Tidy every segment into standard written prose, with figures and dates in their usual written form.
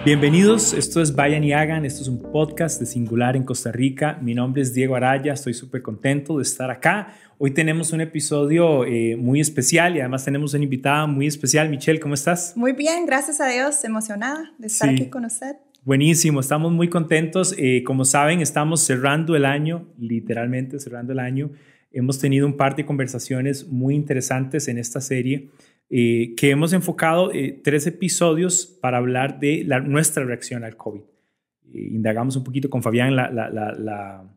Bienvenidos, esto es Vayan y Hagan, esto es un podcast de Singular en Costa Rica. Mi nombre es Diego Araya, estoy súper contento de estar acá. Hoy tenemos un episodio muy especial y además tenemos una invitada muy especial. Michelle, ¿cómo estás? Muy bien, gracias a Dios, emocionada de estar aquí con usted. Buenísimo, estamos muy contentos. Como saben, estamos cerrando el año, literalmente cerrando el año. Hemos tenido un par de conversaciones muy interesantes en esta serie que hemos enfocado 3 episodios para hablar de nuestra reacción al COVID. Indagamos un poquito con Fabián la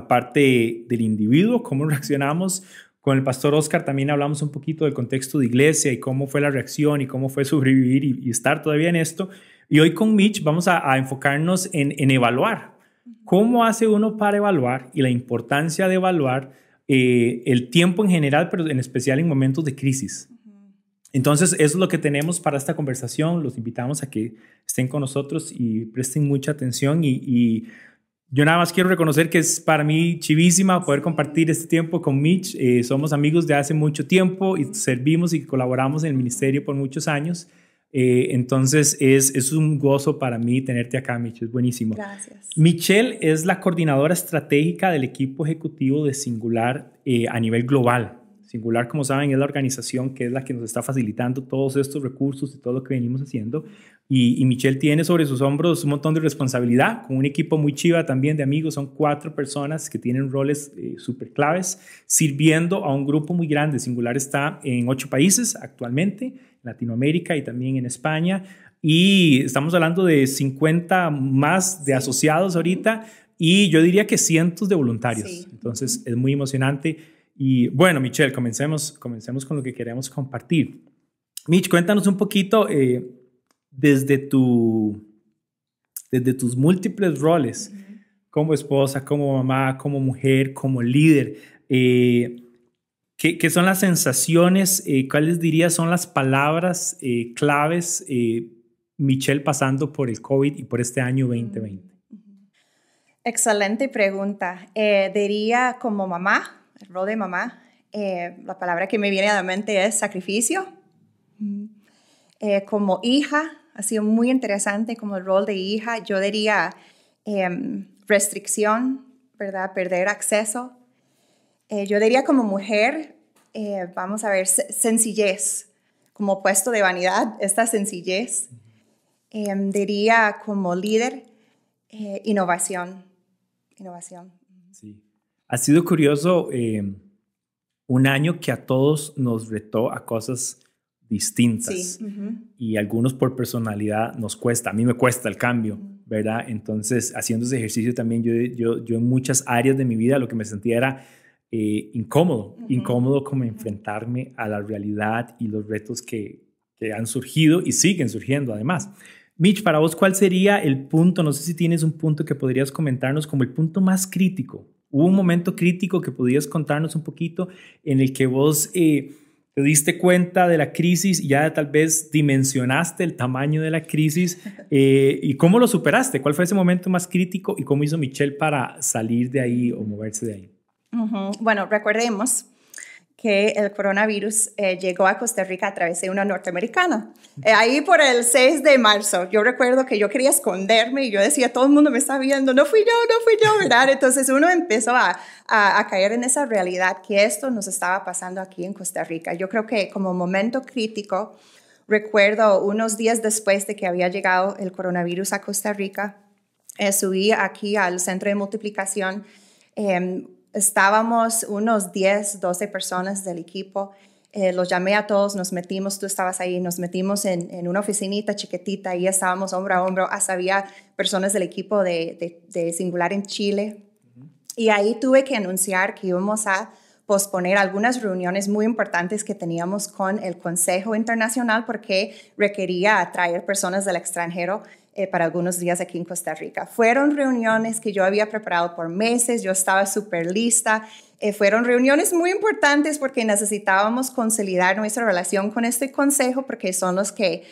parte del individuo, cómo reaccionamos. Con el pastor Oscar también hablamos un poquito del contexto de iglesia y cómo fue la reacción y cómo fue sobrevivir y estar todavía en esto. Y hoy con Mitch vamos a enfocarnos en evaluar. ¿Cómo hace uno para evaluar y la importancia de evaluar el tiempo en general, pero en especial en momentos de crisis? Entonces, eso es lo que tenemos para esta conversación. Los invitamos a que estén con nosotros y presten mucha atención. Y yo nada más quiero reconocer que es para mí chivísima poder compartir este tiempo con Mitch. Somos amigos de hace mucho tiempo y servimos y colaboramos en el ministerio por muchos años. Entonces, es un gozo para mí tenerte acá, Mitch. Es buenísimo. Gracias. Michelle es la coordinadora estratégica del equipo ejecutivo de Singular a nivel global. Singular, como saben, es la organización que es la que nos está facilitando todos estos recursos y todo lo que venimos haciendo. Y Michelle tiene sobre sus hombros un montón de responsabilidad, con un equipo muy chiva también de amigos. Son 4 personas que tienen roles súper claves, sirviendo a un grupo muy grande. Singular está en 8 países actualmente, en Latinoamérica y también en España. Y estamos hablando de 50 más de asociados ahorita y yo diría que cientos de voluntarios. Sí. Entonces, es muy emocionante. Y bueno, Michelle, comencemos con lo que queremos compartir. Mitch, cuéntanos un poquito desde tus múltiples roles, como esposa, como mamá, como mujer, como líder. ¿Qué son las sensaciones? ¿Cuáles dirías son las palabras claves, Michelle, pasando por el COVID y por este año 2020? Excelente pregunta. Diría como mamá, el rol de mamá, la palabra que me viene a la mente es sacrificio. Como hija, ha sido muy interesante como el rol de hija. Yo diría restricción, ¿verdad? Perder acceso. Yo diría como mujer, vamos a ver, sencillez, como opuesto de vanidad, esta sencillez. Diría como líder, innovación. Sí. Ha sido curioso un año que a todos nos retó a cosas distintas. Sí. Y algunos por personalidad nos cuesta. A mí me cuesta el cambio, ¿verdad? Entonces, haciendo ese ejercicio también, yo en muchas áreas de mi vida lo que me sentía era incómodo como enfrentarme a la realidad y los retos que han surgido y siguen surgiendo además. Mitch, para vos, ¿cuál sería el punto? No sé si tienes un punto que podrías comentarnos como el punto más crítico. ¿Hubo un momento crítico que podrías contarnos un poquito en el que vos te diste cuenta de la crisis y ya tal vez dimensionaste el tamaño de la crisis y cómo lo superaste? ¿Cuál fue ese momento más crítico y cómo hizo Michelle para salir de ahí o moverse de ahí? Bueno, recordemos que el coronavirus llegó a Costa Rica a través de una norteamericana. Ahí por el 6 de marzo, yo recuerdo que yo quería esconderme y yo decía, todo el mundo me está viendo, no fui yo, ¿verdad? Entonces uno empezó a caer en esa realidad que esto nos estaba pasando aquí en Costa Rica. Yo creo que como momento crítico, recuerdo unos días después de que había llegado el coronavirus a Costa Rica, subí aquí al centro de multiplicación. Estábamos unos 10, 12 personas del equipo. Los llamé a todos, nos metimos, tú estabas ahí, nos metimos en una oficinita chiquitita y estábamos hombro a hombro. Hasta había personas del equipo de Singular en Chile. Y ahí tuve que anunciar que íbamos a posponer algunas reuniones muy importantes que teníamos con el Consejo Internacional porque requería atraer personas del extranjero para algunos días aquí en Costa Rica. Fueron reuniones que yo había preparado por meses, yo estaba súper lista. Fueron reuniones muy importantes porque necesitábamos consolidar nuestra relación con este consejo porque son los que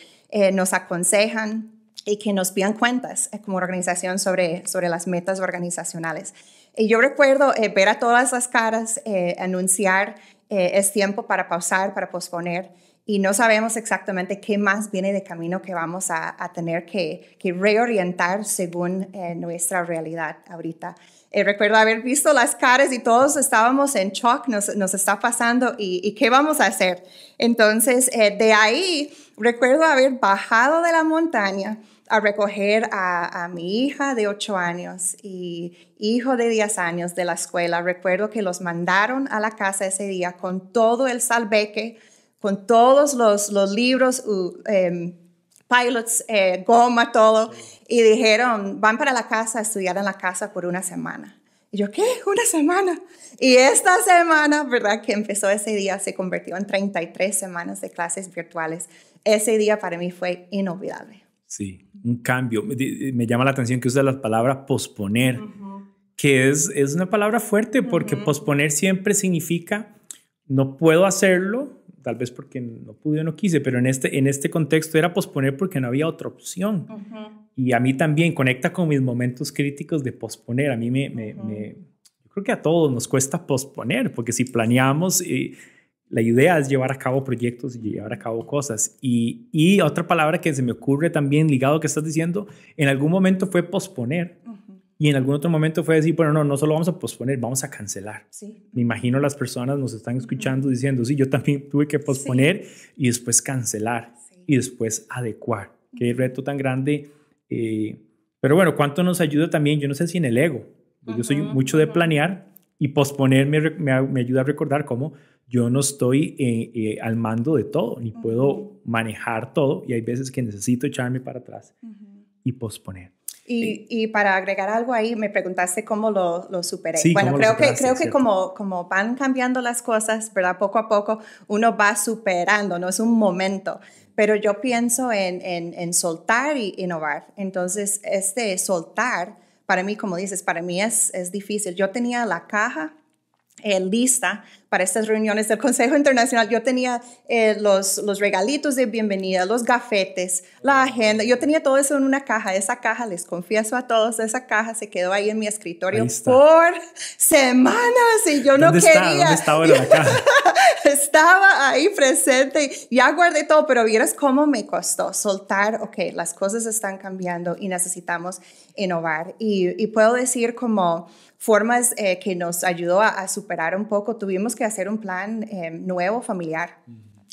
nos aconsejan y que nos pidan cuentas como organización sobre las metas organizacionales. Y yo recuerdo ver a todas las caras, anunciar, es tiempo para pausar, para posponer. y no sabemos exactamente qué más viene de camino que vamos a tener que reorientar según nuestra realidad ahorita. Recuerdo haber visto las caras y todos estábamos en shock, nos está pasando y ¿qué vamos a hacer? Entonces, de ahí recuerdo haber bajado de la montaña a recoger a mi hija de 8 años y hijo de 10 años de la escuela. Recuerdo que los mandaron a la casa ese día con todo el salveque, con todos los libros, pilots, goma, todo, y dijeron, van para la casa a estudiar en la casa por una semana. Y yo, ¿qué? ¿Una semana? Y esta semana, ¿verdad? Que empezó ese día, se convirtió en 33 semanas de clases virtuales. Ese día para mí fue inolvidable. Sí, un cambio. Me llama la atención que usa la palabra posponer, que es una palabra fuerte porque posponer siempre significa no puedo hacerlo, tal vez porque no pude o no quise, pero en este contexto era posponer porque no había otra opción. Y a mí también conecta con mis momentos críticos de posponer. A mí yo creo que a todos nos cuesta posponer, porque si planeamos, la idea es llevar a cabo proyectos y llevar a cabo cosas. Y otra palabra que se me ocurre también ligado a lo que estás diciendo, en algún momento fue posponer. Y en algún otro momento fue decir, bueno, no solo vamos a posponer, vamos a cancelar. Sí. Me imagino las personas nos están escuchando diciendo, sí, yo también tuve que posponer y después cancelar y después adecuar. Qué reto tan grande. Pero bueno, ¿cuánto nos ayuda también? Yo no sé si en el ego. Yo soy mucho de planear y posponer me ayuda a recordar cómo yo no estoy al mando de todo, ni puedo manejar todo. Y hay veces que necesito echarme para atrás y posponer. Y para agregar algo ahí, me preguntaste cómo lo superé. Sí, bueno, creo que ¿cierto? como van cambiando las cosas, ¿verdad? Poco a poco uno va superando, no es un momento. Pero yo pienso en soltar y innovar. Entonces, soltar, para mí, como dices, para mí es difícil. Yo tenía la caja lista para estas reuniones del Consejo Internacional. Yo tenía los regalitos de bienvenida, los gafetes, la agenda. Yo tenía todo eso en una caja. Esa caja, les confieso a todos, esa caja se quedó ahí en mi escritorio por semanas y yo no quería. ¿Dónde está ahora la caja? Estaba ahí presente. Ya guardé todo, pero vieras cómo me costó soltar. Ok, las cosas están cambiando y necesitamos innovar. Y puedo decir como formas que nos ayudó a superar un poco. Tuvimos que hacer un plan nuevo familiar.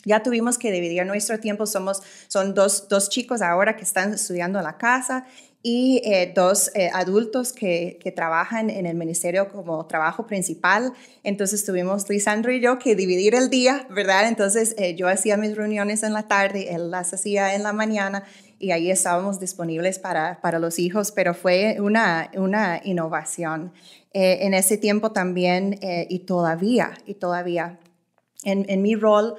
Ya tuvimos que dividir nuestro tiempo. Son dos chicos ahora que están estudiando en la casa y 2 adultos que trabajan en el ministerio como trabajo principal. Entonces tuvimos Lisandro y yo que dividir el día, ¿verdad? Entonces yo hacía mis reuniones en la tarde, él las hacía en la mañana y ahí estábamos disponibles para los hijos, pero fue una innovación. En ese tiempo también y todavía en mi rol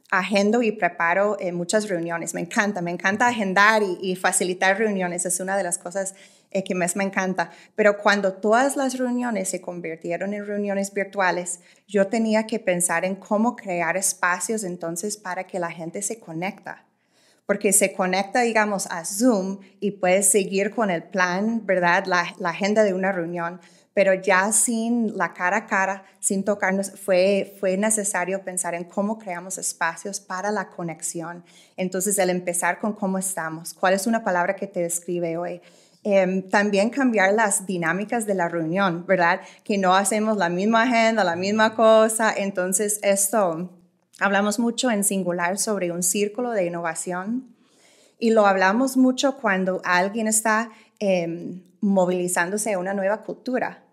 agendo y preparo muchas reuniones. Me encanta agendar y facilitar reuniones. Es una de las cosas que más me encanta. Pero cuando todas las reuniones se convirtieron en reuniones virtuales, yo tenía que pensar en cómo crear espacios entonces para que la gente se conecta. Porque se conecta, digamos, a Zoom y puedes seguir con el plan, ¿verdad? La agenda de una reunión. Pero ya sin la cara a cara, sin tocarnos, fue necesario pensar en cómo creamos espacios para la conexión. Entonces, el empezar con cómo estamos, cuál es una palabra que te describe hoy. También cambiar las dinámicas de la reunión, ¿verdad? Que no hacemos la misma agenda, la misma cosa. Entonces, hablamos mucho en singular sobre un círculo de innovación y lo hablamos mucho cuando alguien está movilizándose a una nueva cultura.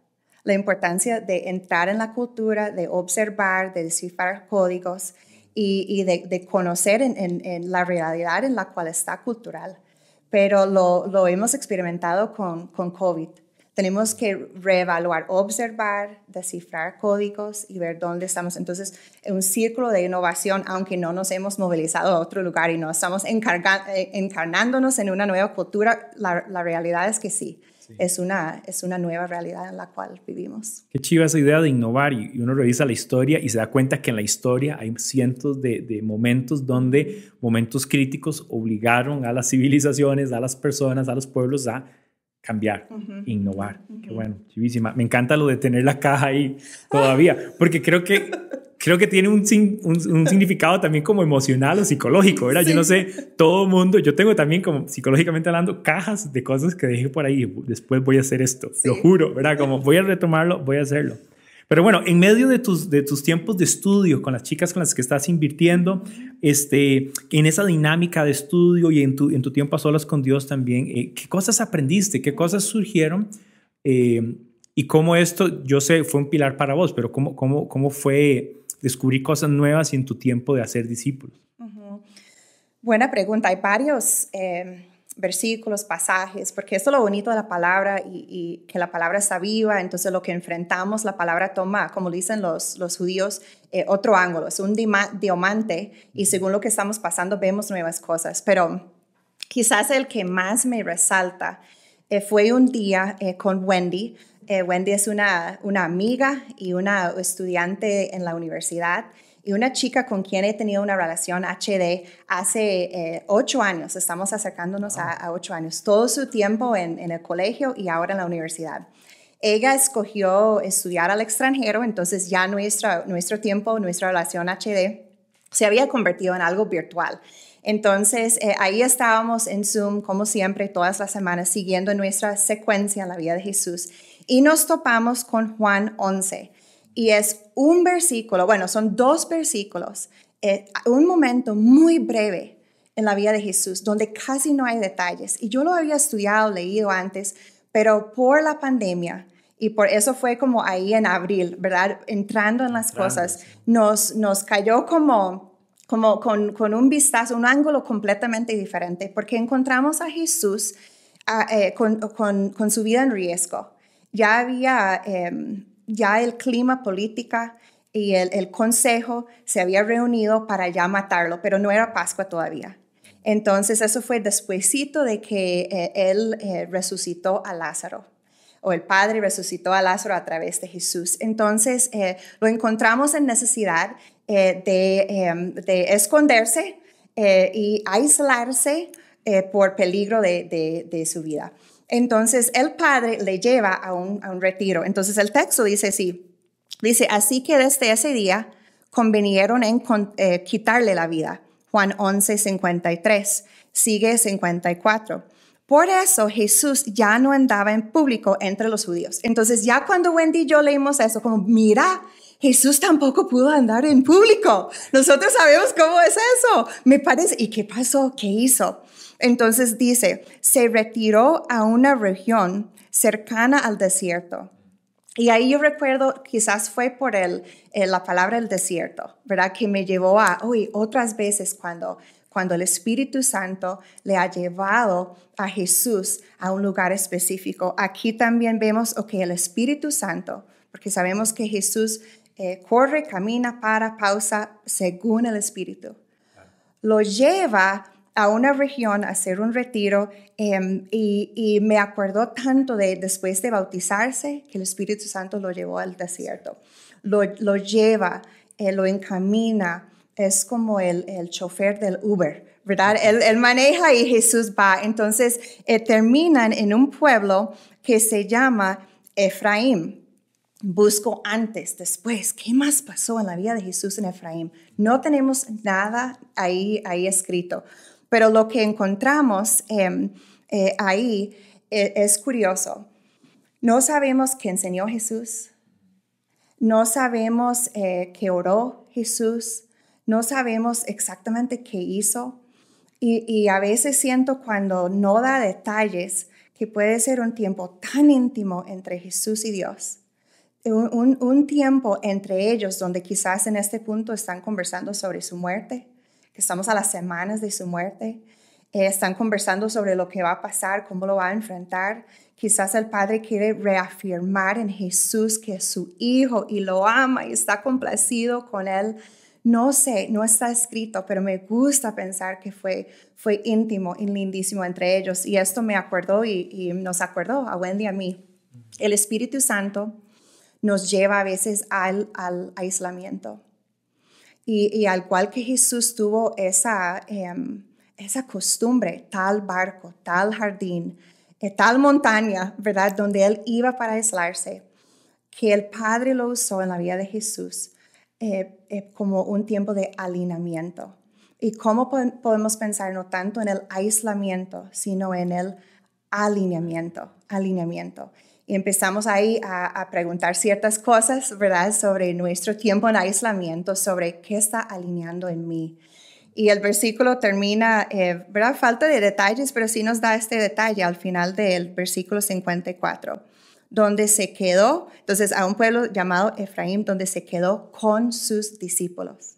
La importancia de entrar en la cultura, de observar, de descifrar códigos y de conocer en la realidad en la cual está cultural. Pero lo hemos experimentado con COVID. Tenemos que reevaluar, observar, descifrar códigos y ver dónde estamos. Entonces, un círculo de innovación, aunque no nos hemos movilizado a otro lugar y no estamos encarnándonos en una nueva cultura, la realidad es que sí. Es una nueva realidad en la cual vivimos. Qué chiva esa idea de innovar y uno revisa la historia y se da cuenta que en la historia hay cientos de momentos donde momentos críticos obligaron a las civilizaciones, a las personas, a los pueblos a cambiar, innovar. Qué bueno, chivísima. Me encanta lo de tener la caja ahí todavía, porque creo que creo que tiene un significado también como emocional o psicológico, ¿verdad? Sí. Yo no sé, todo mundo, yo tengo también como psicológicamente hablando cajas de cosas que dejé por ahí, después voy a hacer esto, sí. Lo juro, ¿verdad? Como voy a retomarlo, voy a hacerlo. Pero bueno, en medio de tus tiempos de estudio con las chicas con las que estás invirtiendo, en esa dinámica de estudio y en tu tiempo a solas con Dios también, ¿qué cosas aprendiste? ¿Qué cosas surgieron? Y cómo esto, yo sé, fue un pilar para vos, pero cómo fue descubrir cosas nuevas en tu tiempo de hacer discípulos. Buena pregunta. Hay varios versículos, pasajes, porque esto es lo bonito de la palabra y que la palabra está viva, entonces lo que enfrentamos, la palabra toma, como dicen los judíos, otro ángulo, es un diamante y según lo que estamos pasando vemos nuevas cosas, pero quizás el que más me resalta fue un día con Wendy. Wendy es una amiga y una estudiante en la universidad y una chica con quien he tenido una relación HD hace 8 años. Estamos acercándonos a 8 años. Todo su tiempo en el colegio y ahora en la universidad. Ella escogió estudiar al extranjero, entonces ya nuestro tiempo, nuestra relación HD se había convertido en algo virtual. Entonces, ahí estábamos en Zoom, como siempre, todas las semanas, siguiendo nuestra secuencia en la vida de Jesús. Y nos topamos con Juan 11. Y es un versículo, bueno, son 2 versículos, un momento muy breve en la vida de Jesús, donde casi no hay detalles. Y yo lo había estudiado, leído antes, pero por la pandemia, y por eso fue como ahí en abril, ¿verdad? Entrando en las cosas, nos cayó como con un vistazo, un ángulo completamente diferente, porque encontramos a Jesús con su vida en riesgo. Ya había, ya el clima política y el consejo se había reunido para ya matarlo, pero no era Pascua todavía. Entonces eso fue despuesito de que él resucitó a Lázaro, o el Padre resucitó a Lázaro a través de Jesús. Entonces lo encontramos en necesidad de esconderse y aislarse por peligro de su vida. Entonces el Padre le lleva a un retiro. Entonces el texto dice así, dice, así que desde ese día convinieron en quitarle la vida. Juan 11, 53, sigue 54. Por eso Jesús ya no andaba en público entre los judíos. Entonces ya cuando Wendy y yo leímos eso, como mira, Jesús tampoco pudo andar en público. Nosotros sabemos cómo es eso. Me parece, ¿y qué pasó? ¿Qué hizo? Entonces dice, se retiró a una región cercana al desierto. Y ahí yo recuerdo, quizás fue por la palabra el desierto, ¿verdad? Que me llevó a, otras veces cuando el Espíritu Santo le ha llevado a Jesús a un lugar específico. Aquí también vemos, el Espíritu Santo, porque sabemos que Jesús corre, camina, pausa, según el Espíritu. Lo lleva a una región a hacer un retiro y me acuerdo tanto de después de bautizarse que el Espíritu Santo lo llevó al desierto. Lo lleva, lo encamina, es como el chofer del Uber, ¿verdad? Él maneja y Jesús va. Entonces terminan en un pueblo que se llama Efraín. Busco antes, después, ¿qué más pasó en la vida de Jesús en Efraín? No tenemos nada ahí escrito. Pero lo que encontramos ahí es curioso. No sabemos qué enseñó Jesús. No sabemos qué oró Jesús. No sabemos exactamente qué hizo. Y a veces siento cuando no da detalles que puede ser un tiempo tan íntimo entre Jesús y Dios. Un tiempo entre ellos donde quizás en este punto están conversando sobre su muerte, que estamos a las semanas de su muerte, están conversando sobre lo que va a pasar, cómo lo va a enfrentar. Quizás el Padre quiere reafirmar en Jesús que es su Hijo y lo ama y está complacido con Él. No sé, no está escrito, pero me gusta pensar que fue íntimo y lindísimo entre ellos. Y esto me acordó y nos acordó a Wendy y a mí. El Espíritu Santo nos lleva a veces al aislamiento. Y al cual que Jesús tuvo esa costumbre, tal barco, tal jardín, tal montaña, ¿verdad? Donde Él iba para aislarse, que el Padre lo usó en la vida de Jesús como un tiempo de alineamiento. ¿Y cómo podemos pensar no tanto en el aislamiento, sino en el alineamiento? Y empezamos ahí a preguntar ciertas cosas, ¿verdad? Sobre nuestro tiempo en aislamiento, sobre qué está alineando en mí. Y el versículo termina, ¿verdad? Falta de detalles, pero sí nos da este detalle al final del versículo 54, donde se quedó, entonces a un pueblo llamado Efraín, donde se quedó con sus discípulos.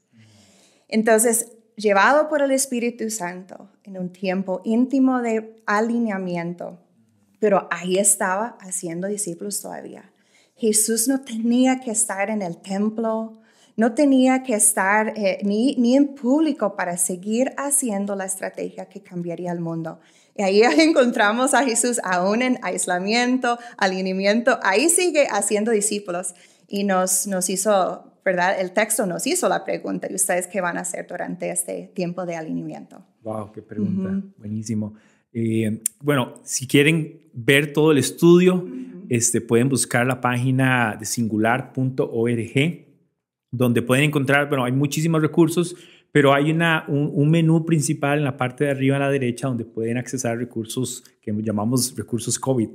Entonces, llevado por el Espíritu Santo en un tiempo íntimo de alineamiento, pero ahí estaba haciendo discípulos todavía. Jesús no tenía que estar en el templo, no tenía que estar ni en público para seguir haciendo la estrategia que cambiaría el mundo. Y ahí encontramos a Jesús aún en aislamiento, alineamiento, ahí sigue haciendo discípulos y nos hizo, ¿verdad? El texto nos hizo la pregunta, ¿y ustedes qué van a hacer durante este tiempo de alineamiento? Wow, qué pregunta, buenísimo. Bueno, si quieren ver todo el estudio, pueden buscar la página de singular.org, donde pueden encontrar, bueno, hay muchísimos recursos, pero hay un menú principal en la parte de arriba a la derecha donde pueden accesar recursos que llamamos recursos COVID.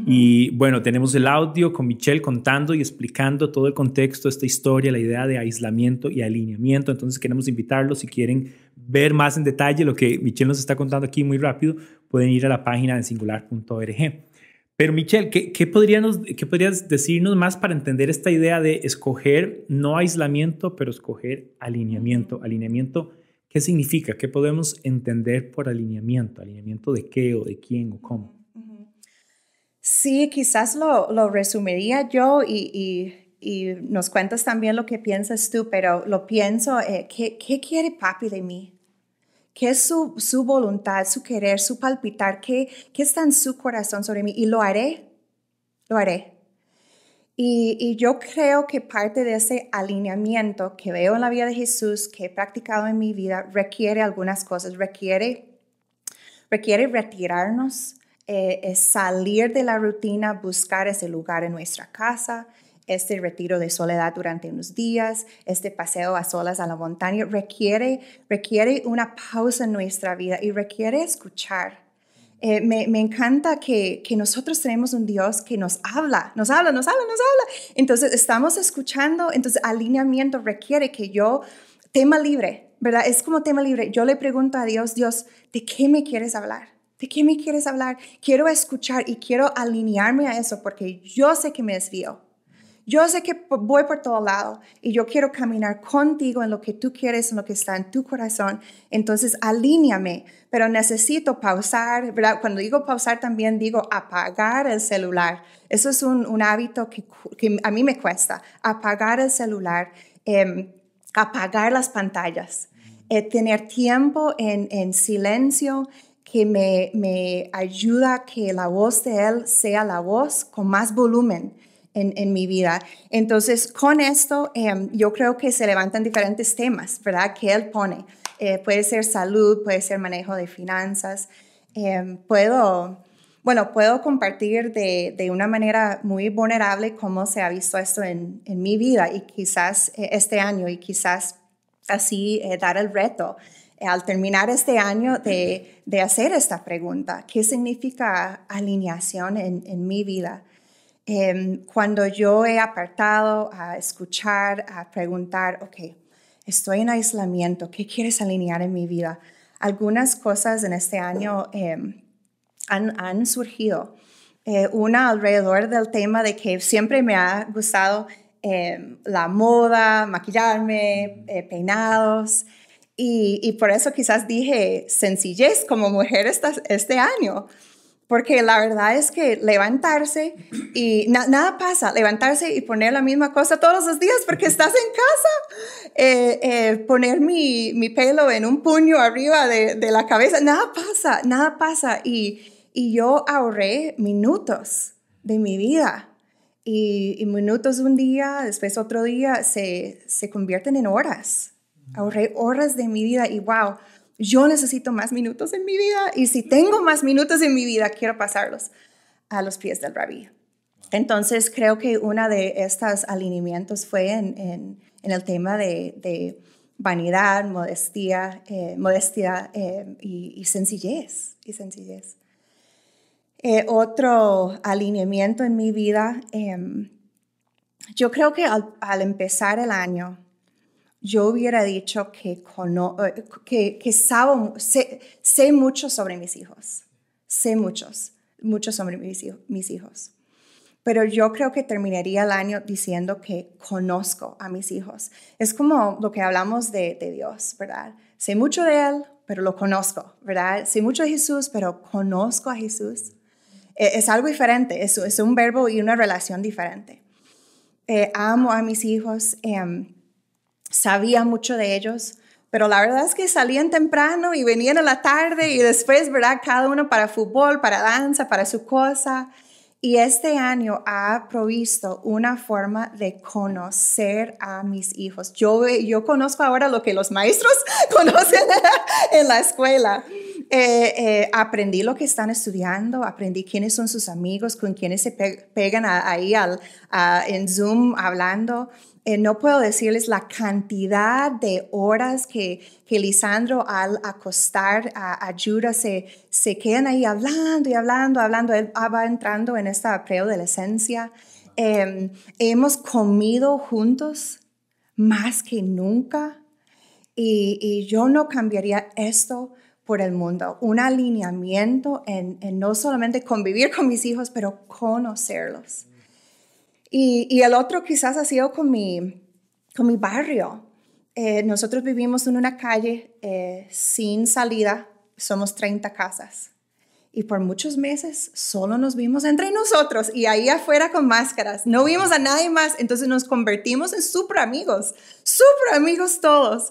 Y bueno, tenemos el audio con Michelle contando y explicando todo el contexto, esta historia, la idea de aislamiento y alineamiento. Entonces queremos invitarlos, si quieren ver más en detalle lo que Michelle nos está contando aquí muy rápido, pueden ir a la página de singular.org. Pero Michelle, ¿qué podrías decirnos más para entender esta idea de escoger no aislamiento, pero escoger alineamiento? Alineamiento, ¿qué significa? ¿Qué podemos entender por alineamiento? ¿Alineamiento de qué o de quién o cómo? Sí, quizás lo resumiría yo y nos cuentas también lo que piensas tú, pero lo pienso, ¿qué quiere papi de mí? ¿Qué es su voluntad, su querer, su palpitar? ¿Qué está en su corazón sobre mí? Y lo haré. Y yo creo que parte de ese alineamiento que veo en la vida de Jesús, que he practicado en mi vida, requiere algunas cosas. Requiere retirarnos, salir de la rutina, buscar ese lugar en nuestra casa, este retiro de soledad durante unos días, este paseo a solas a la montaña, requiere una pausa en nuestra vida y requiere escuchar. Me encanta que nosotros tenemos un Dios que nos habla. Entonces estamos escuchando, entonces alineamiento requiere que yo, tema libre, ¿verdad? Es como tema libre. Yo le pregunto a Dios, ¿de qué me quieres hablar? ¿De qué me quieres hablar? Quiero escuchar y quiero alinearme a eso porque yo sé que me desvío. Yo sé que voy por todo lado y yo quiero caminar contigo en lo que tú quieres, en lo que está en tu corazón. Entonces, alíñame, pero necesito pausar, ¿verdad? Cuando digo pausar también digo apagar el celular. Eso es un hábito que a mí me cuesta, apagar el celular, apagar las pantallas, tener tiempo en silencio que me ayuda a que la voz de Él sea la voz con más volumen en mi vida. Entonces, con esto, yo creo que se levantan diferentes temas, ¿verdad? Que Él pone. Puede ser salud, puede ser manejo de finanzas. Puedo compartir de una manera muy vulnerable cómo se ha visto esto en mi vida y quizás este año y quizás así dar el reto al terminar este año de hacer esta pregunta. ¿Qué significa alineación en mi vida? Cuando yo he apartado a escuchar, a preguntar, ok, estoy en aislamiento, ¿qué quieres alinear en mi vida? Algunas cosas en este año han surgido. Una alrededor del tema de que siempre me ha gustado la moda, maquillarme, peinados, y por eso quizás dije sencillez como mujer este año. Porque la verdad es que levantarse y nada pasa, levantarse y poner la misma cosa todos los días porque estás en casa, poner mi pelo en un puño arriba de la cabeza, nada pasa. Y yo ahorré minutos de mi vida y minutos un día, después otro día, se convierten en horas. Ahorré horas de mi vida y wow. Yo necesito más minutos en mi vida y si tengo más minutos en mi vida, quiero pasarlos a los pies del Rabí. Entonces, creo que uno de estos alineamientos fue en el tema de vanidad, modestia y sencillez. Otro alineamiento en mi vida, yo creo que al empezar el año, yo hubiera dicho que sé mucho sobre mis hijos. Sé mucho sobre mis hijos. Pero yo creo que terminaría el año diciendo que conozco a mis hijos. Es como lo que hablamos de Dios, ¿verdad? Sé mucho de Él, pero lo conozco, ¿verdad? Sé mucho de Jesús, pero conozco a Jesús. Es algo diferente, es un verbo y una relación diferente. Amo a mis hijos, sabía mucho de ellos, pero la verdad es que salían temprano y venían a la tarde y después, ¿verdad? Cada uno para fútbol, para danza, para su cosa. Y este año ha provisto una forma de conocer a mis hijos. Yo conozco ahora lo que los maestros conocen en la escuela. Aprendí lo que están estudiando, aprendí quiénes son sus amigos, con quienes se pegan ahí en Zoom hablando. No puedo decirles la cantidad de horas que Lisandro al acostar a Judah se quedan ahí hablando y hablando. Él va entrando en esta preadolescencia. Hemos comido juntos más que nunca y yo no cambiaría esto por el mundo. Un alineamiento en no solamente convivir con mis hijos, pero conocerlos. Y el otro quizás ha sido con mi barrio. Nosotros vivimos en una calle sin salida, somos 30 casas. Y por muchos meses solo nos vimos entre nosotros y ahí afuera con máscaras. No vimos a nadie más, entonces nos convertimos en súper amigos todos.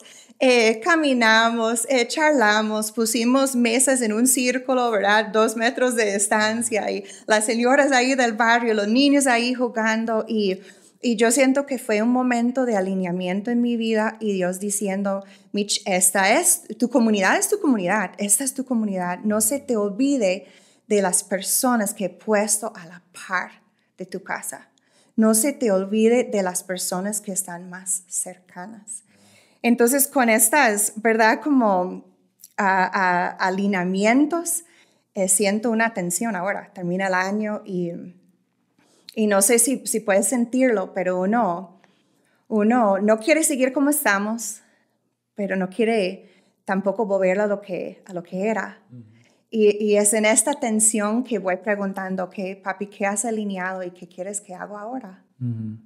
Caminamos, charlamos, pusimos mesas en un círculo, ¿verdad? 2 metros de distancia y las señoras ahí del barrio, los niños ahí jugando y yo siento que fue un momento de alineamiento en mi vida y Dios diciendo, Mitch, esta es tu comunidad, esta es tu comunidad. No se te olvide de las personas que he puesto a la par de tu casa. No se te olvide de las personas que están más cercanas. Entonces, con estas, ¿verdad? Como alineamientos, siento una tensión ahora. Termina el año y no sé si puedes sentirlo, pero uno no quiere seguir como estamos, pero no quiere tampoco volver a lo que era. Uh-huh. Y es en esta tensión que voy preguntando, okay, papi, ¿qué has alineado y qué quieres que haga ahora? Uh-huh.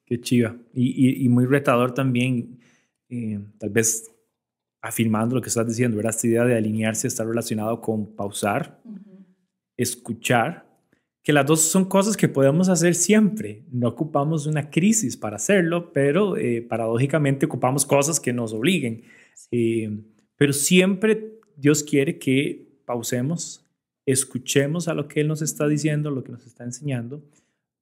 Qué chiva. Y muy retador también. Tal vez afirmando lo que estás diciendo, ¿verdad? Esta idea de alinearse está relacionado con pausar, uh-huh, escuchar, que las dos son cosas que podemos hacer siempre. No ocupamos una crisis para hacerlo, pero paradójicamente ocupamos cosas que nos obliguen. Pero siempre Dios quiere que pausemos, escuchemos a lo que Él nos está diciendo, lo que nos está enseñando.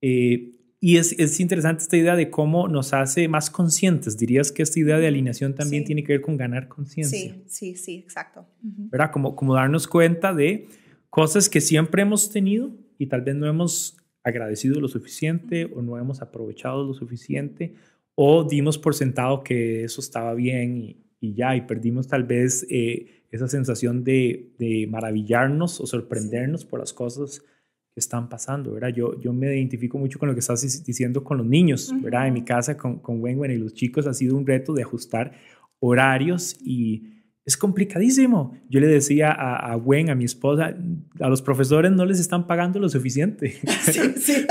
Y es interesante esta idea de cómo nos hace más conscientes. ¿Dirías que esta idea de alineación también tiene que ver con ganar conciencia? Sí, exacto. Uh-huh. ¿Verdad? Como darnos cuenta de cosas que siempre hemos tenido y tal vez no hemos agradecido lo suficiente, uh-huh, o no hemos aprovechado lo suficiente, o dimos por sentado que eso estaba bien y perdimos tal vez esa sensación de maravillarnos o sorprendernos por las cosas que están pasando, ¿verdad? Yo me identifico mucho con lo que estás diciendo con los niños, ¿verdad? Uh-huh. En mi casa con Wenwen y los chicos ha sido un reto de ajustar horarios y es complicadísimo. Yo le decía a Wen, a mi esposa, a los profesores no les están pagando lo suficiente. Sí.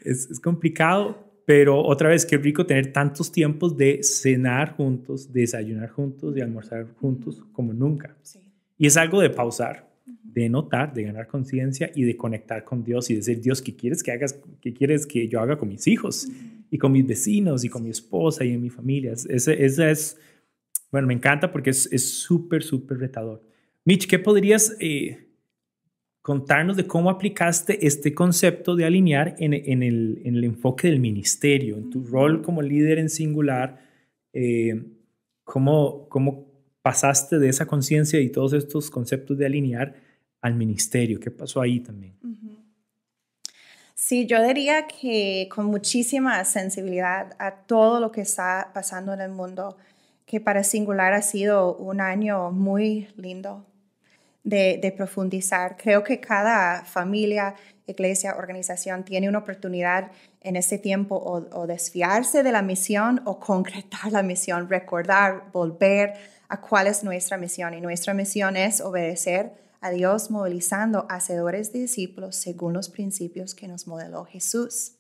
Es complicado, pero otra vez, qué rico tener tantos tiempos de cenar juntos, de desayunar juntos, de almorzar juntos como nunca. Sí. Y es algo de pausar, de notar, de ganar conciencia y de conectar con Dios y decir, Dios, ¿qué quieres que hagas? ¿Qué quieres que yo haga con mis hijos? Uh-huh. Y con mis vecinos y con mi esposa y en mi familia. Esa es, bueno, me encanta porque es súper, súper retador. Mitch, ¿qué podrías contarnos de cómo aplicaste este concepto de alinear en el enfoque del ministerio, en tu rol como líder en singular? ¿Cómo pasaste de esa conciencia y todos estos conceptos de alinear al ministerio? ¿Qué pasó ahí también? Uh-huh. Sí, yo diría que con muchísima sensibilidad a todo lo que está pasando en el mundo, que para Singular ha sido un año muy lindo de profundizar. Creo que cada familia, iglesia, organización tiene una oportunidad en este tiempo o desviarse de la misión o concretar la misión, recordar, volver a cuál es nuestra misión. Y nuestra misión es obedecer a Dios movilizando hacedores de discípulos según los principios que nos modeló Jesús.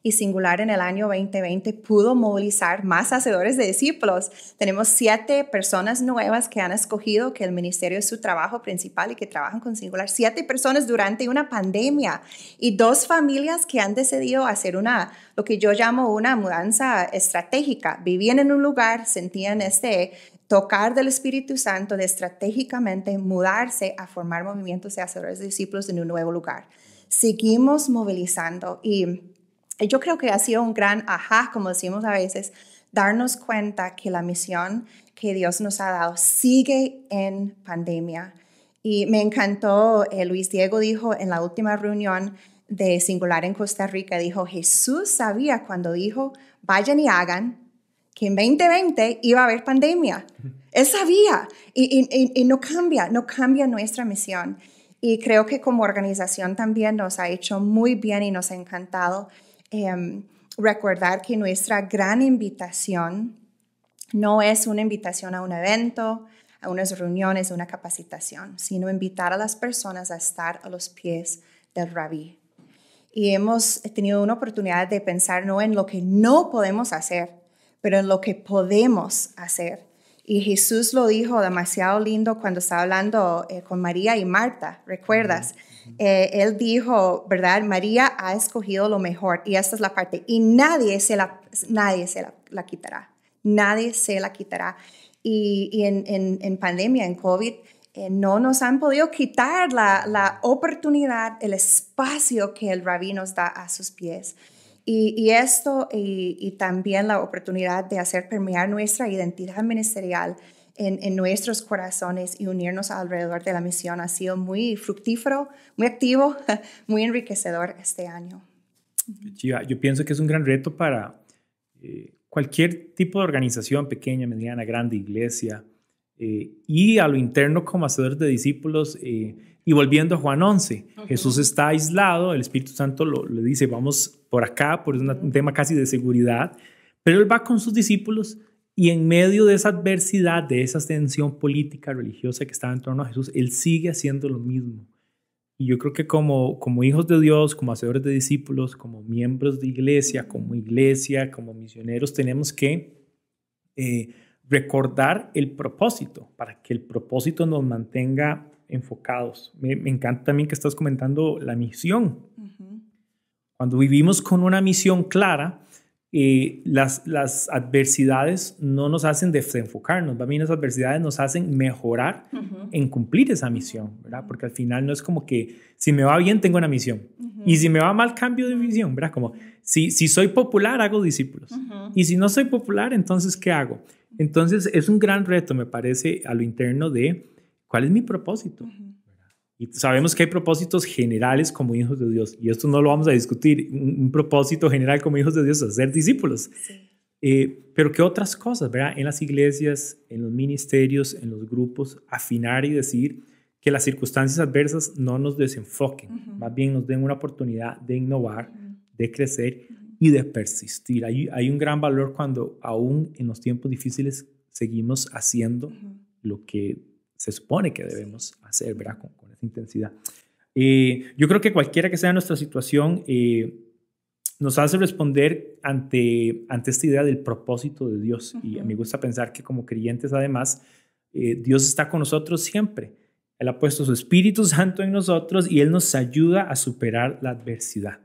Y Singular en el año 2020 pudo movilizar más hacedores de discípulos. Tenemos 7 personas nuevas que han escogido que el ministerio es su trabajo principal y que trabajan con Singular. 7 personas durante una pandemia y 2 familias que han decidido hacer lo que yo llamo una mudanza estratégica. Vivían en un lugar, sentían tocar del Espíritu Santo de estratégicamente mudarse a formar movimientos de hacedores de discípulos en un nuevo lugar. Seguimos movilizando y yo creo que ha sido un gran ajá, como decimos a veces, darnos cuenta que la misión que Dios nos ha dado sigue en pandemia. Y me encantó, Luis Diego dijo en la última reunión de Singular en Costa Rica, dijo, Jesús sabía cuando dijo, vayan y hagan, que en 2020 iba a haber pandemia. Él sabía y no cambia nuestra misión. Y creo que como organización también nos ha hecho muy bien y nos ha encantado recordar que nuestra gran invitación no es una invitación a un evento, a unas reuniones, a una capacitación, sino invitar a las personas a estar a los pies del Rabí. Y hemos tenido una oportunidad de pensar no en lo que no podemos hacer, pero en lo que podemos hacer. Y Jesús lo dijo demasiado lindo cuando estaba hablando con María y Marta, ¿recuerdas? Él dijo, ¿verdad? María ha escogido lo mejor y esta es la parte y nadie se la quitará, nadie se la quitará. Y en pandemia, en COVID, no nos han podido quitar la oportunidad, el espacio que el Rabí nos da a sus pies. Y esto y también la oportunidad de hacer permear nuestra identidad ministerial en nuestros corazones y unirnos alrededor de la misión ha sido muy fructífero, muy activo, muy enriquecedor este año. Yo pienso que es un gran reto para cualquier tipo de organización, pequeña, mediana, grande, iglesia, y a lo interno como hacedores de discípulos. Y volviendo a Juan 11, Jesús está aislado, el Espíritu Santo le dice, vamos por acá, por un tema casi de seguridad, pero él va con sus discípulos y en medio de esa adversidad, de esa tensión política, religiosa que estaba en torno a Jesús, él sigue haciendo lo mismo. Y yo creo que como hijos de Dios, como hacedores de discípulos, como miembros de iglesia, como misioneros, tenemos que recordar el propósito, para que el propósito nos mantenga enfocados. Me encanta también que estás comentando la misión. Cuando vivimos con una misión clara, las adversidades no nos hacen desenfocarnos, más bien las adversidades nos hacen mejorar en cumplir esa misión, ¿verdad? Porque al final no es como que si me va bien tengo una misión y si me va mal cambio de misión, ¿verdad? Como si soy popular hago discípulos y si no soy popular entonces ¿qué hago? Entonces es un gran reto, me parece, a lo interno de ¿cuál es mi propósito? Y sabemos que hay propósitos generales como hijos de Dios, y esto no lo vamos a discutir. Un propósito general como hijos de Dios es ser discípulos. Sí. Pero ¿qué otras cosas, verdad? En las iglesias, en los ministerios, en los grupos, afinar y decir que las circunstancias adversas no nos desenfoquen, más bien nos den una oportunidad de innovar, de crecer y de persistir. Hay un gran valor cuando aún en los tiempos difíciles seguimos haciendo lo que se supone que debemos hacer, ¿verdad? Con esa intensidad. Yo creo que cualquiera que sea nuestra situación nos hace responder ante esta idea del propósito de Dios. Y a mí me gusta pensar que como creyentes, además, Dios está con nosotros siempre. Él ha puesto su Espíritu Santo en nosotros y Él nos ayuda a superar la adversidad.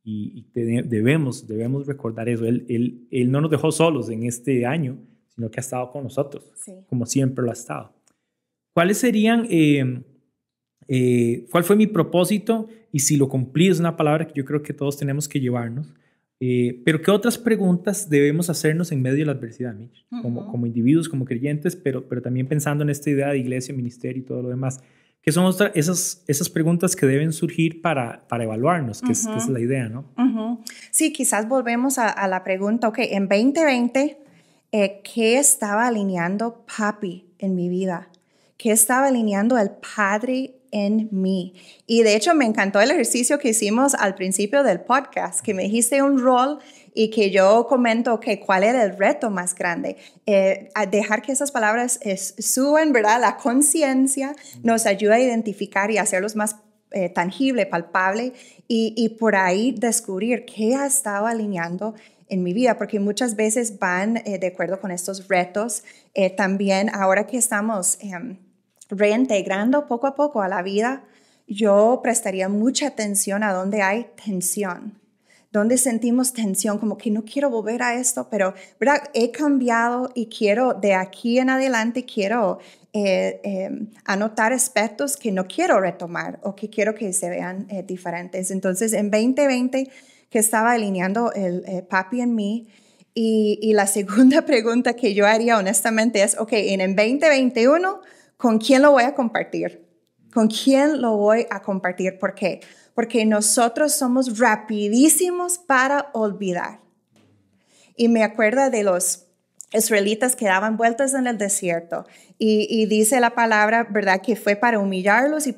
Y debemos recordar eso. Él no nos dejó solos en este año, sino que ha estado con nosotros, como siempre lo ha estado. ¿Cuáles serían, cuál fue mi propósito? Y si lo cumplí, es una palabra que yo creo que todos tenemos que llevarnos. Pero ¿qué otras preguntas debemos hacernos en medio de la adversidad, Mitch? Como individuos, como creyentes, pero también pensando en esta idea de iglesia, ministerio y todo lo demás. ¿Qué son esas preguntas que deben surgir para evaluarnos? Que es la idea, ¿no? Sí, quizás volvemos a la pregunta, ok, en 2020, ¿qué estaba alineando papi en mi vida? ¿Qué estaba alineando el Padre en mí? Y de hecho me encantó el ejercicio que hicimos al principio del podcast, que me dijiste un rol y que yo comento, ok, ¿cuál era el reto más grande? A dejar que esas palabras suban, ¿verdad? La conciencia nos ayuda a identificar y hacerlos más tangible, palpable, y por ahí descubrir qué ha estado alineando en mi vida, porque muchas veces van de acuerdo con estos retos. También ahora que estamos reintegrando poco a poco a la vida, yo prestaría mucha atención a donde hay tensión, donde sentimos tensión, como que no quiero volver a esto, pero ¿verdad? He cambiado y quiero, de aquí en adelante, quiero anotar aspectos que no quiero retomar o que quiero que se vean diferentes. Entonces, en 2020, que estaba alineando el papi en mí, y la segunda pregunta que yo haría honestamente es, ok, en el 2021, ¿con quién lo voy a compartir? ¿Con quién lo voy a compartir? ¿Por qué? Porque nosotros somos rapidísimos para olvidar. Y me acuerdo de los israelitas que daban vueltas en el desierto y dice la palabra, ¿verdad? Que fue para humillarlos y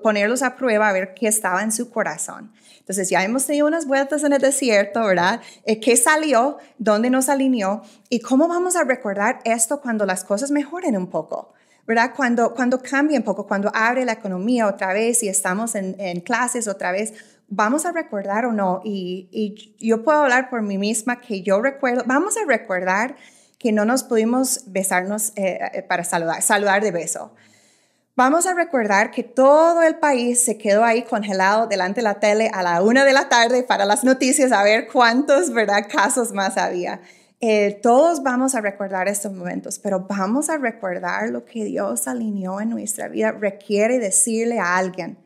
ponerlos a prueba a ver qué estaba en su corazón. Entonces ya hemos tenido unas vueltas en el desierto, ¿verdad? ¿Qué salió? ¿Dónde nos alineó? ¿Y cómo vamos a recordar esto cuando las cosas mejoren un poco? ¿Verdad? Cuando cambie un poco, cuando abre la economía otra vez y estamos en clases otra vez, ¿vamos a recordar o no? Y yo puedo hablar por mí misma que yo recuerdo, vamos a recordar que no nos pudimos besarnos para saludar de beso. Vamos a recordar que todo el país se quedó ahí congelado delante de la tele a la 1 de la tarde para las noticias a ver cuántos, ¿verdad?, casos más había. Todos vamos a recordar estos momentos, pero vamos a recordar lo que Dios alineó en nuestra vida. Requiere decirle a alguien,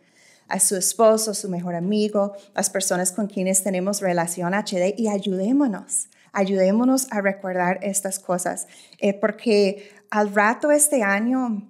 a su esposo, su mejor amigo, las personas con quienes tenemos relación HD, y ayudémonos a recordar estas cosas, porque al rato este año,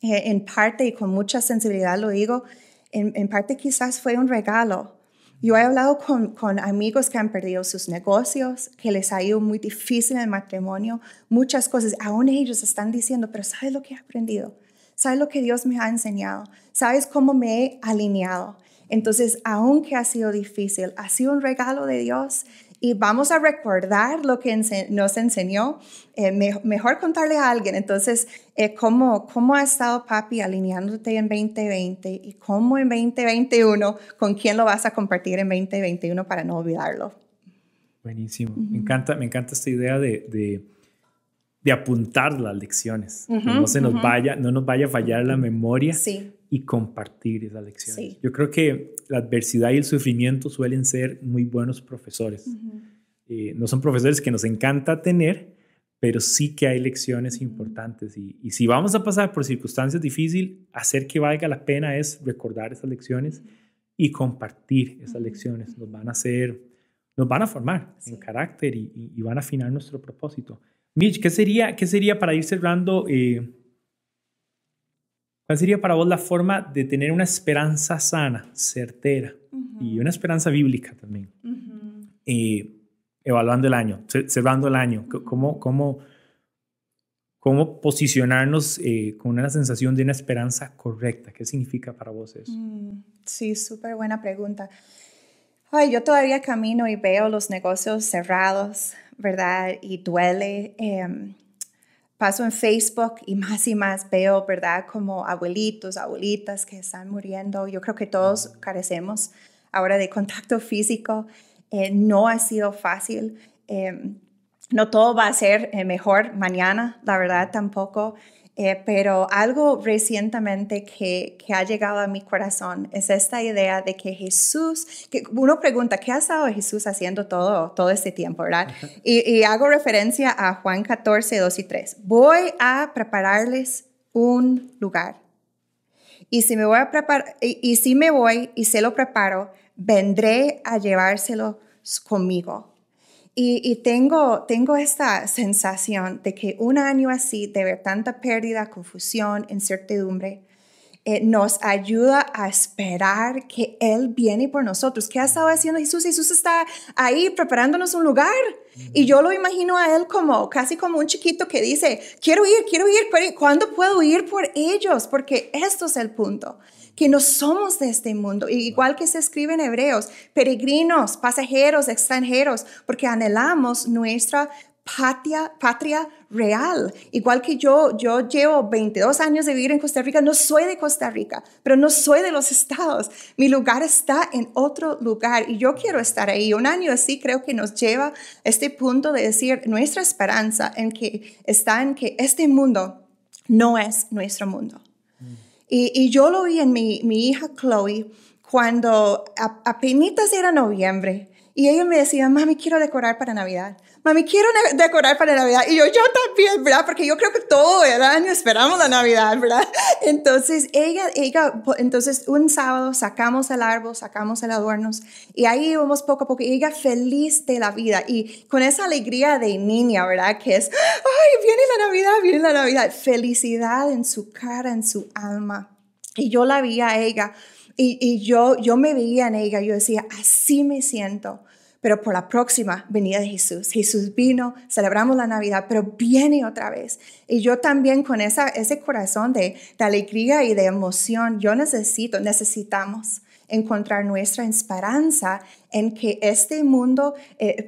en parte y con mucha sensibilidad lo digo, en parte quizás fue un regalo. Yo he hablado con amigos que han perdido sus negocios, que les ha ido muy difícil el matrimonio, muchas cosas. Aún ellos están diciendo, pero ¿sabes lo que he aprendido? ¿Sabes lo que Dios me ha enseñado? ¿Sabes cómo me he alineado? Entonces, aunque ha sido difícil, ha sido un regalo de Dios y vamos a recordar lo que nos enseñó. Mejor contarle a alguien. Entonces, ¿cómo ha estado papi alineándote en 2020 y cómo en 2021, con quién lo vas a compartir en 2021 para no olvidarlo? Buenísimo. Me encanta esta idea de apuntar las lecciones, que no nos vaya a fallar la memoria. Sí. Y compartir esas lecciones. Sí. Yo creo que la adversidad y el sufrimiento suelen ser muy buenos profesores. No son profesores que nos encanta tener, pero sí que hay lecciones importantes. Y si vamos a pasar por circunstancias difíciles, hacer que valga la pena es recordar esas lecciones y compartir esas lecciones. Nos van a formar en carácter y van a afinar nuestro propósito. Mitch, ¿qué sería para ir cerrando? ¿Cuál sería para vos la forma de tener una esperanza sana, certera y una esperanza bíblica también? Evaluando el año, cerrando el año, ¿cómo posicionarnos con una sensación de una esperanza correcta? ¿Qué significa para vos eso? Sí, súper buena pregunta. Ay, yo todavía camino y veo los negocios cerrados, ¿verdad? Y duele. Paso en Facebook y más veo, ¿verdad?, como abuelitos, abuelitas que están muriendo. Yo creo que todos carecemos ahora de contacto físico. No ha sido fácil. No todo va a ser mejor mañana, la verdad tampoco. Pero algo recientemente que ha llegado a mi corazón es esta idea de que Jesús, que uno pregunta, ¿qué ha estado Jesús haciendo todo este tiempo, verdad? Y hago referencia a Juan 14, 2 y 3. Voy a prepararles un lugar. Y si me voy y se lo preparo, vendré a llevárselo conmigo. Y tengo esta sensación de que un año así, de ver tanta pérdida, confusión, incertidumbre, nos ayuda a esperar que Él viene por nosotros. ¿Qué ha estado haciendo Jesús? Jesús está ahí preparándonos un lugar. Y yo lo imagino a Él como casi como un chiquito que dice, quiero ir, ¿cuándo puedo ir por ellos? Porque esto es el punto, que no somos de este mundo. Igual que se escribe en Hebreos, peregrinos, pasajeros, extranjeros, porque anhelamos nuestra patria real. Igual que yo llevo 22 años de vivir en Costa Rica, no soy de Costa Rica, pero no soy de los estados. Mi lugar está en otro lugar y yo quiero estar ahí. Un año así creo que nos lleva a este punto de decir nuestra esperanza está en que este mundo no es nuestro mundo. Y yo lo vi en mi hija Chloe cuando apenas era noviembre y ella me decía, mami, quiero decorar para Navidad. Mami, quiero decorar para Navidad. Y yo también, ¿verdad? Porque yo creo que todo el año esperamos la Navidad, ¿verdad? Entonces, entonces un sábado sacamos el árbol, sacamos el adornos y ahí íbamos poco a poco. Y ella feliz de la vida y con esa alegría de niña, ¿verdad? Que es, ¡ay, viene la Navidad! Felicidad en su cara, en su alma. Y yo la vi a ella y yo me veía en ella. Yo decía, así me siento. Pero por la próxima venida de Jesús. Jesús vino, celebramos la Navidad, pero viene otra vez. Y yo también con ese corazón de alegría y de emoción, necesitamos encontrar nuestra esperanza en que este mundo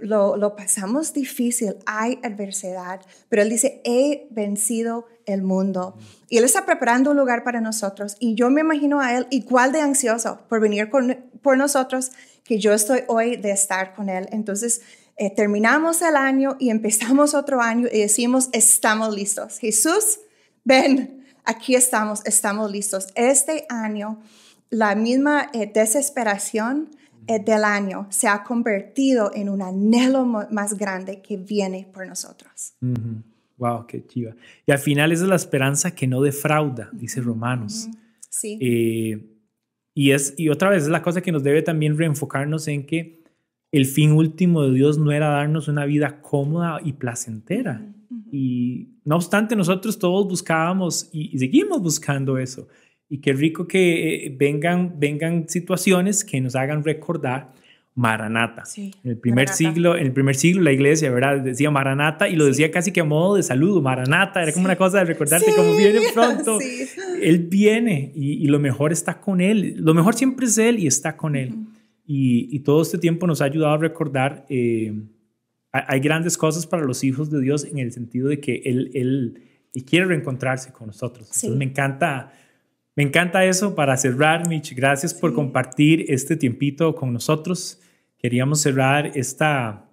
lo pasamos difícil, hay adversidad, pero Él dice, he vencido el mundo. Y Él está preparando un lugar para nosotros. Y yo me imagino a Él igual de ansioso por venir por nosotros que yo estoy hoy de estar con Él. Entonces, terminamos el año y empezamos otro año y decimos, estamos listos. Jesús, ven, aquí estamos listos. Este año, la misma desesperación del año se ha convertido en un anhelo más grande que viene por nosotros. Uh-huh. Wow, qué chiva. Y al final esa es la esperanza que no defrauda, dice Romanos. Uh-huh. Sí. Y otra vez es la cosa que nos debe también reenfocarnos en que el fin último de Dios no era darnos una vida cómoda y placentera. Uh-huh. Y no obstante, nosotros todos buscábamos y seguimos buscando eso. Y qué rico que vengan situaciones que nos hagan recordar Maranata. Sí, en el primer siglo la iglesia, ¿verdad? Decía Maranata y lo decía casi que a modo de saludo. Maranata era como una cosa de recordarte como viene pronto. Sí. Él viene y lo mejor está con Él. Lo mejor siempre es Él y está con Él. Uh-huh. Y todo este tiempo nos ha ayudado a recordar, hay grandes cosas para los hijos de Dios en el sentido de que Él quiere reencontrarse con nosotros. Sí. Entonces me encanta eso. Para cerrar, Mitch, gracias por compartir este tiempito con nosotros. Queríamos cerrar esta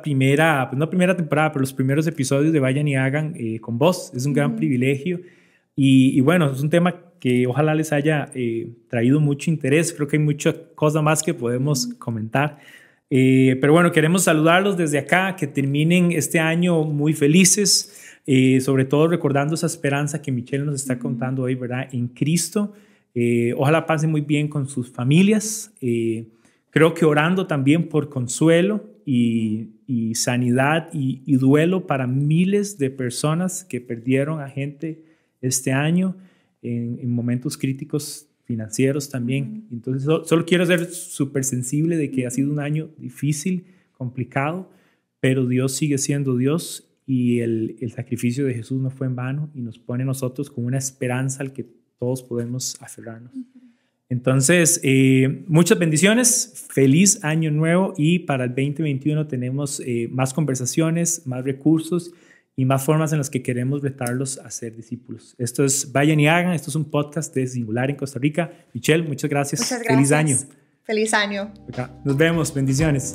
primera, pues no primera temporada, pero los primeros episodios de Vayan y Hagan con vos. Es un gran privilegio. Y bueno, es un tema que ojalá les haya traído mucho interés. Creo que hay muchas cosas más que podemos comentar. Pero bueno, queremos saludarlos desde acá, que terminen este año muy felices. Sobre todo recordando esa esperanza que Michelle nos está contando hoy, ¿verdad? En Cristo. Ojalá pasen muy bien con sus familias. Creo que orando también por consuelo y sanidad y duelo para miles de personas que perdieron a gente este año en momentos críticos financieros también. Entonces, solo quiero ser súper sensible de que ha sido un año difícil, complicado, pero Dios sigue siendo Dios. Y el sacrificio de Jesús no fue en vano y nos pone a nosotros con una esperanza al que todos podemos aferrarnos. Entonces, muchas bendiciones, feliz año nuevo y para el 2021 tenemos más conversaciones, más recursos y más formas en las que queremos retarlos a ser discípulos. Esto es Vayan y Hagan, esto es un podcast de Singular en Costa Rica. Michelle, muchas gracias. Muchas gracias. Feliz año. Feliz año. Nos vemos, bendiciones.